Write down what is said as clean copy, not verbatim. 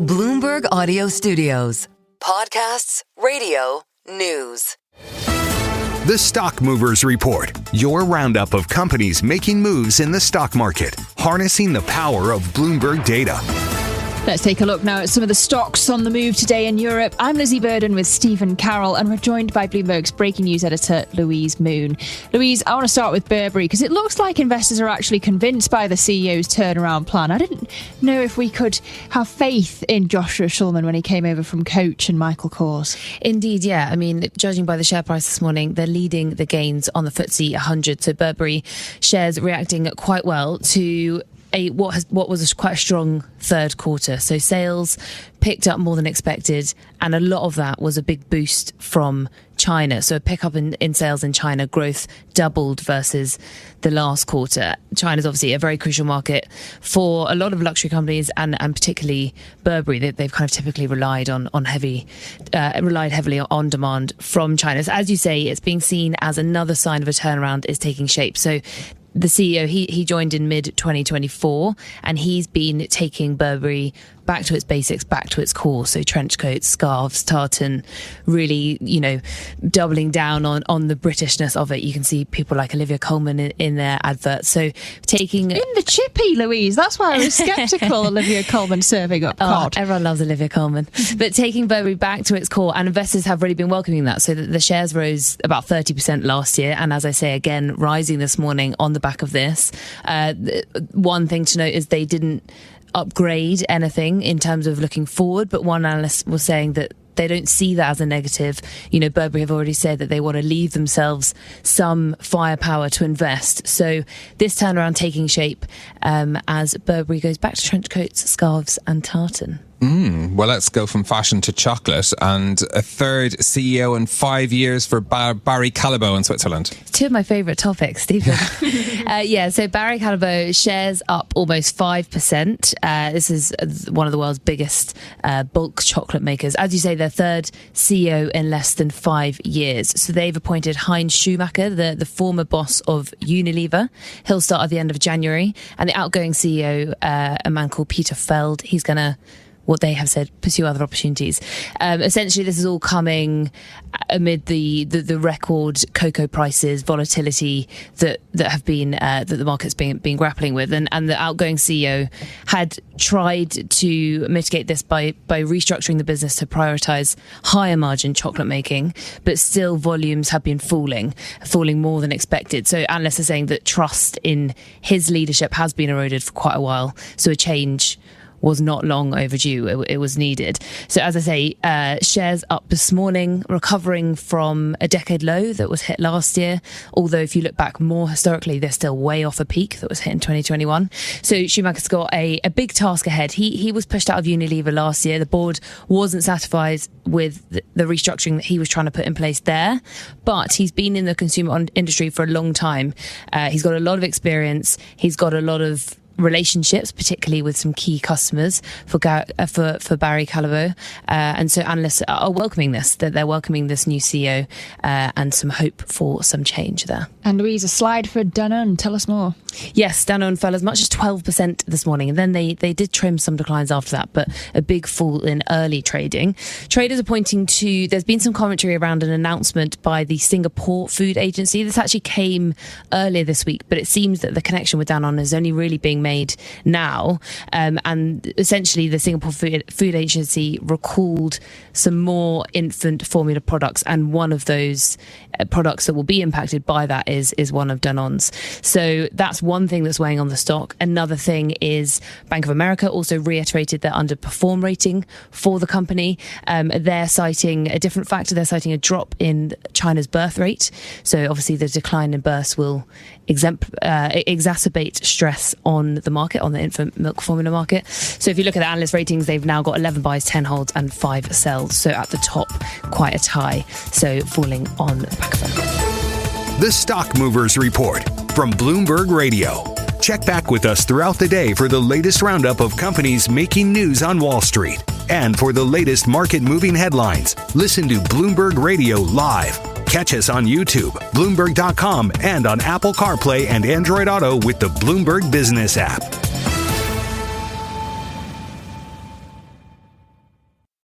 Bloomberg Audio Studios. Podcasts, radio, news. The Stock Movers Report, your roundup of companies making moves in the stock market, harnessing the power of Bloomberg data. Let's take a look now at some of the stocks on the move today in Europe. I'm Lizzie Burden with Stephen Carroll, and we're joined by Bloomberg's breaking news editor, Louise Moon. Louise, I want to start with Burberry, because it looks like investors are actually convinced by the CEO's turnaround plan. I didn't know if we could have faith in Joshua Schulman when he came over from Coach and Michael Kors. Indeed, yeah. I mean, judging by the share price this morning, they're leading the gains on the FTSE 100. So Burberry shares reacting quite well to what was quite a strong third quarter. So sales picked up more than expected, and a lot of that was a big boost from China. So a pickup in sales in China, growth doubled versus the last quarter. China's obviously a very crucial market for a lot of luxury companies, and particularly Burberry. They've kind of typically relied heavily on demand from China. So as you say, it's being seen as another sign of a turnaround is taking shape. So the CEO, he joined in mid-2024, and he's been taking Burberry back to its basics, back to its core. So trench coats, scarves, tartan, really, doubling down on the Britishness of it. You can see people like Olivia Colman in their adverts. So taking... In the chippy, Louise. That's why I was sceptical, Olivia Colman serving up cod. Everyone loves Olivia Colman. But taking Burberry back to its core, and investors have really been welcoming that. So the shares rose about 30% last year, and as I say, again, rising this morning on the back of this. One thing to note is they didn't upgrade anything in terms of looking forward, but one analyst was saying that they don't see that as a negative. Burberry have already said that they want to leave themselves some firepower to invest. So this turnaround taking shape as Burberry goes back to trench coats, scarves and tartan. Well, let's go from fashion to chocolate, and a third CEO in 5 years for Barry Callebaut in Switzerland. Two of my favourite topics, Stephen. So Barry Callebaut shares up almost 5%. This is one of the world's biggest bulk chocolate makers. As you say, their third CEO in less than 5 years. So they've appointed Hein Schumacher, the former boss of Unilever. He'll start at the end of January. And the outgoing CEO, a man called Peter Feld, he's going to, what they have said, pursue other opportunities. Essentially, this is all coming amid the record cocoa prices, volatility that have been that the market's been grappling with, and the outgoing CEO had tried to mitigate this by restructuring the business to prioritise higher margin chocolate making, but still volumes have been falling more than expected. So analysts are saying that trust in his leadership has been eroded for quite a while. So a change was not long overdue. It was needed. So as I say, shares up this morning, recovering from a decade low that was hit last year. Although if you look back more historically, they're still way off a peak that was hit in 2021. So Schumacher's got a big task ahead. He was pushed out of Unilever last year. The board wasn't satisfied with the restructuring that he was trying to put in place there. But he's been in the consumer industry for a long time. He's got a lot of experience. He's got a lot of relationships, particularly with some key customers for Barry Callebaut, and so analysts are welcoming this. That they're welcoming this new CEO, and some hope for some change there. And Louise, a slide for Danone. Tell us more. Yes, Danone fell as much as 12% this morning, and then they did trim some declines after that, but a big fall in early trading. Traders are pointing to, there's been some commentary around an announcement by the Singapore Food Agency. This actually came earlier this week, but it seems that the connection with Danone is only really being made now, and essentially the Singapore Food Agency recalled some more infant formula products, and one of those products that will be impacted by that is one of Danone's. So that's one thing that's weighing on the stock. Another thing is Bank of America also reiterated their underperform rating for the company. They're citing a different factor. They're citing a drop in China's birth rate. So obviously the decline in births will exacerbate stress on the market, on the infant milk formula market. So if you look at the analyst ratings, they've now got 11 buys, 10 holds and 5 sells. So at the top, quite a tie. So falling on the back of that. The Stock Movers Report from Bloomberg Radio. Check back with us throughout the day for the latest roundup of companies making news on Wall Street. And for the latest market-moving headlines, listen to Bloomberg Radio live. Catch us on YouTube, Bloomberg.com, and on Apple CarPlay and Android Auto with the Bloomberg Business app.